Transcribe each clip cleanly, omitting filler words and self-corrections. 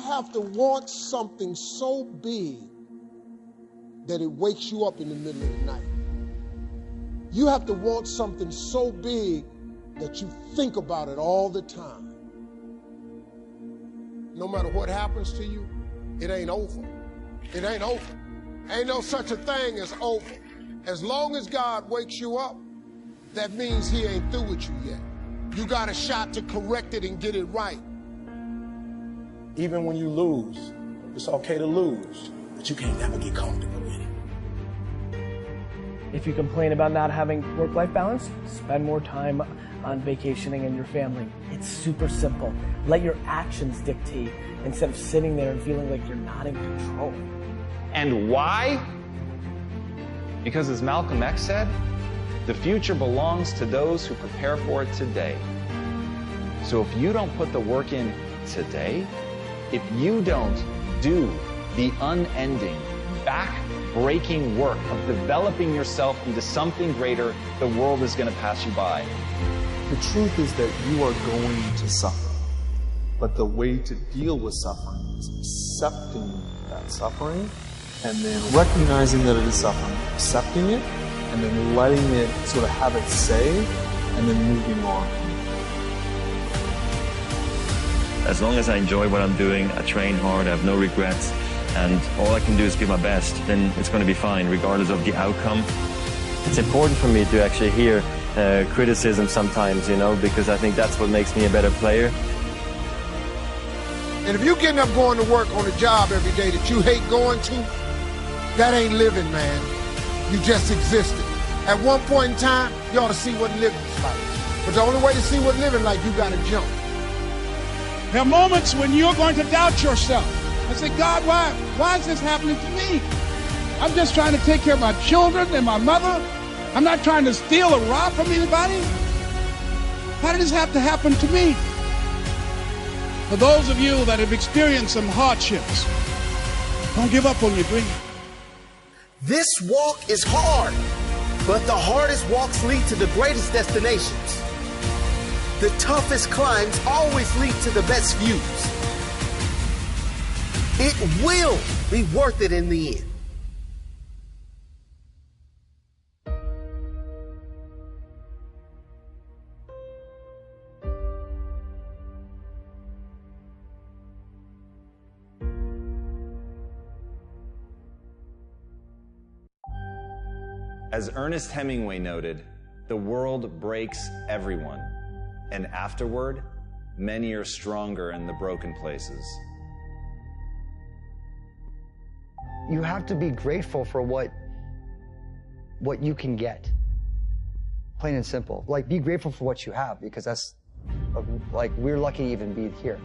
have to want something so big that it wakes you up in the middle of the night. You have to want something so big that you think about it all the time. No matter what happens to you, it ain't over. It ain't over. Ain't no such a thing as over. As long as God wakes you up, that means he ain't through with you yet. You got a shot to correct it and get it right. Even when you lose, it's okay to lose, but you can't never get comfortable with it. If you complain about not having work-life balance, spend more time on vacationing and your family. It's super simple. Let your actions dictate instead of sitting there and feeling like you're not in control. And why? Because as Malcolm X said, the future belongs to those who prepare for it today. So if you don't put the work in today, if you don't do the unending, back-breaking work of developing yourself into something greater, the world is going to pass you by. The truth is that you are going to suffer. But the way to deal with suffering is accepting that suffering and then recognizing that it is suffering, accepting it, and then letting it sort of have its say, and then moving on. As long as I enjoy what I'm doing, I train hard, I have no regrets, and all I can do is give my best, then it's going to be fine, regardless of the outcome. It's important for me to actually hear criticism sometimes, you know, because I think that's what makes me a better player. And if you're getting up going to work on a job every day that you hate going to, that ain't living, man. You just existed. At one point in time, you ought to see what living's like. But the only way to see what living like, you gotta jump. There are moments when you're going to doubt yourself. I say, God, why is this happening to me? I'm just trying to take care of my children and my mother. I'm not trying to steal or rob from anybody. Why did this have to happen to me? For those of you that have experienced some hardships, don't give up on your dream. This walk is hard, but the hardest walks lead to the greatest destinations. The toughest climbs always lead to the best views. It will be worth it in the end. As Ernest Hemingway noted, the world breaks everyone, and afterward, many are stronger in the broken places. You have to be grateful for what you can get. Plain and simple. Like, be grateful for what you have, because that's, like, we're lucky to even be here.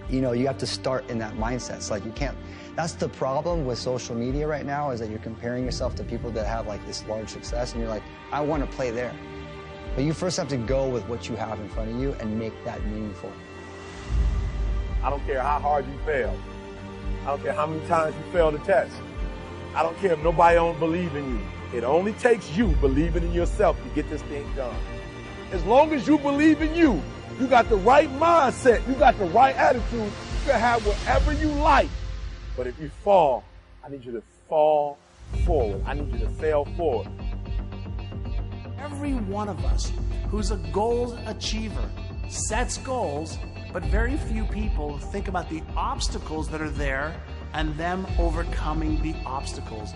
You know, you have to start in that mindset. It's like, you can't, that's the problem with social media right now, is that you're comparing yourself to people that have like this large success, and you're like, I want to play there. But you first have to go with what you have in front of you and make that meaningful. I don't care how hard you fail. I don't care how many times you fail the test. I don't care if nobody don't believe in you. It only takes you believing in yourself to get this thing done. As long as you believe in you, you got the right mindset, you got the right attitude, you can have whatever you like. But if you fall, I need you to fall forward. I need you to fail forward. Every one of us who's a goal achiever sets goals, but very few people think about the obstacles that are there and them overcoming the obstacles.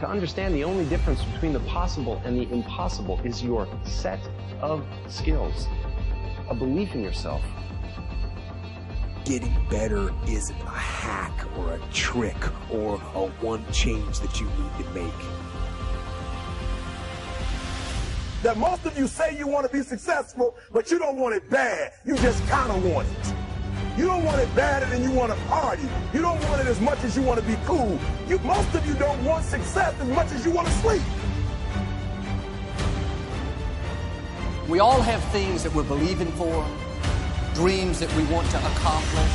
To understand, the only difference between the possible and the impossible is your set of skills, a belief in yourself. Getting better isn't a hack or a trick or a one change that you need to make. That most of you say you want to be successful, but you don't want it bad. You just kind of want it. You don't want it badder than you want to party. You don't want it as much as you want to be cool. Most of you don't want success as much as you want to sleep. We all have things that we're believing for, dreams that we want to accomplish,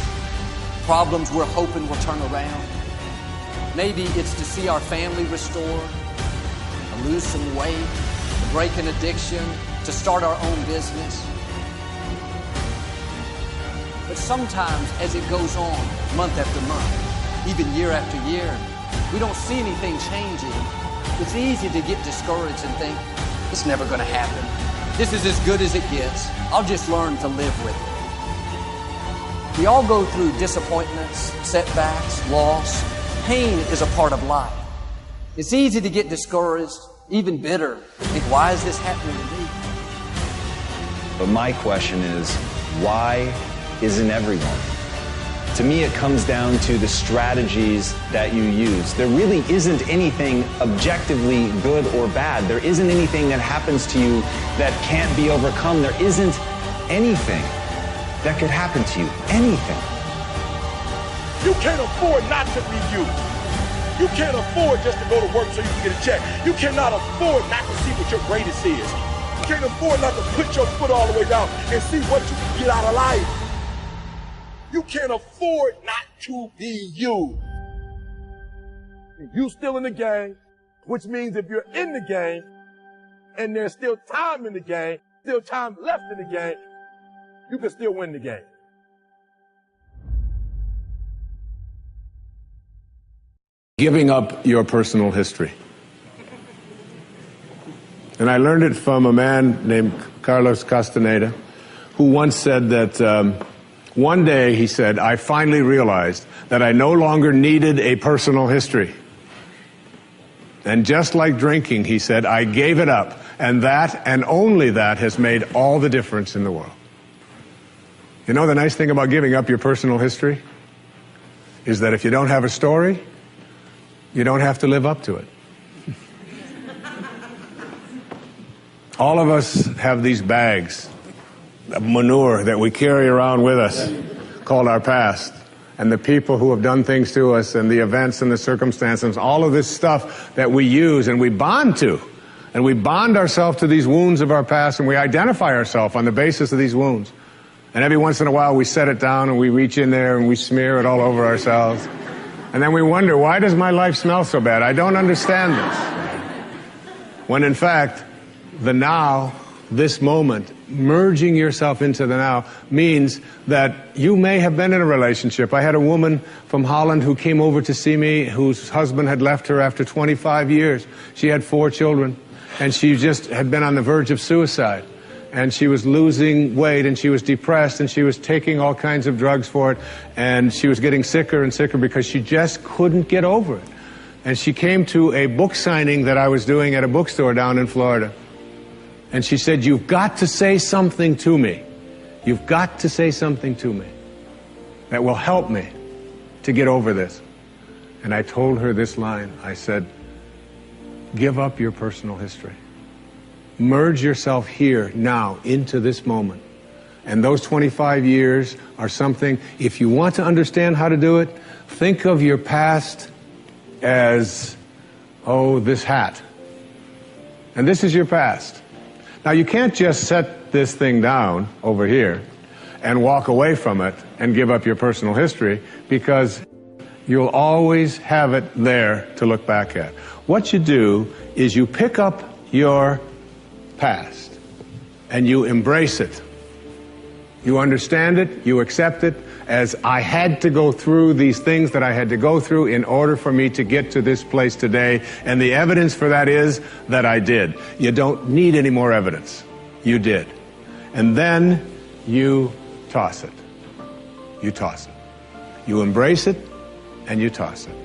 problems we're hoping will turn around. Maybe it's to see our family restored, to lose some weight, to break an addiction, to start our own business. But sometimes as it goes on, month after month, even year after year, we don't see anything changing. It's easy to get discouraged and think, it's never going to happen. This is as good as it gets. I'll just learn to live with it. We all go through disappointments, setbacks, loss. Pain is a part of life. It's easy to get discouraged, even bitter. Think, why is this happening to me? But my question is, why isn't everyone? To me, it comes down to the strategies that you use. There really isn't anything objectively good or bad. There isn't anything that happens to you that can't be overcome. There isn't anything that could happen to you. Anything. You can't afford not to be you. You can't afford just to go to work so you can get a check. You cannot afford not to see what your greatest is. You can't afford not to put your foot all the way down and see what you can get out of life. You can't afford not to be you. You still in the game, which means if you're in the game and there's still time in the game, still time left in the game, you can still win the game. Giving up your personal history. And I learned it from a man named Carlos Castaneda, who once said that one day, he said, I finally realized that I no longer needed a personal history. And just like drinking, he said, I gave it up. And that, and only that, has made all the difference in the world. You know the nice thing about giving up your personal history? Is that if you don't have a story, you don't have to live up to it. All of us have these bags of manure that we carry around with us called our past, and the people who have done things to us, and the events and the circumstances, all of this stuff that we use and we bond to, and we bond ourselves to these wounds of our past, and we identify ourselves on the basis of these wounds. And every once in a while we set it down and we reach in there and we smear it all over ourselves, and then we wonder, why does my life smell so bad? I don't understand this. When in fact, the now, this moment, merging yourself into the now, means that you may have been in a relationship. I had a woman from Holland who came over to see me, whose husband had left her after 25 years. She had 4 children, and she just had been on the verge of suicide. And she was losing weight, and she was depressed, and she was taking all kinds of drugs for it, and she was getting sicker and sicker because she just couldn't get over it. And she came to a book signing that I was doing at a bookstore down in Florida. And she said, you've got to say something to me. You've got to say something to me that will help me to get over this. And I told her this line. I said, give up your personal history. Merge yourself here, now, into this moment. And those 25 years are something, if you want to understand how to do it, think of your past as, oh, this hat. And this is your past. Now, you can't just set this thing down over here and walk away from it and give up your personal history, because you'll always have it there to look back at. What you do is you pick up your past and you embrace it. You understand it, you accept it as, I had to go through these things that I had to go through in order for me to get to this place today, and the evidence for that is that I did. You don't need any more evidence. You did. And then you toss it. You toss it. You embrace it and you toss it.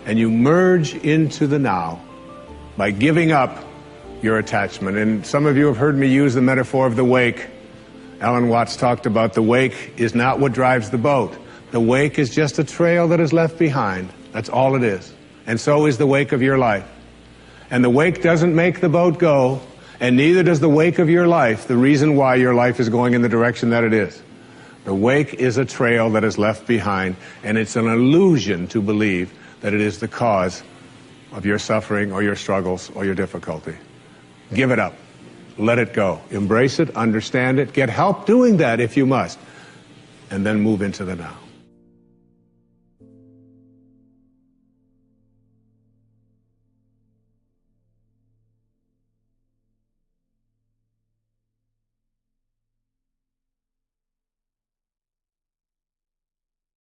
And you merge into the now by giving up your attachment. And some of you have heard me use the metaphor of the wake. Alan Watts talked about the wake is not what drives the boat. The wake is just a trail that is left behind. That's all it is. And so is the wake of your life. And the wake doesn't make the boat go, and neither does the wake of your life the reason why your life is going in the direction that it is. The wake is a trail that is left behind, and it's an illusion to believe that it is the cause of your suffering or your struggles or your difficulty. Give it up. Let it go. Embrace it, understand it, get help doing that if you must, and then move into the now.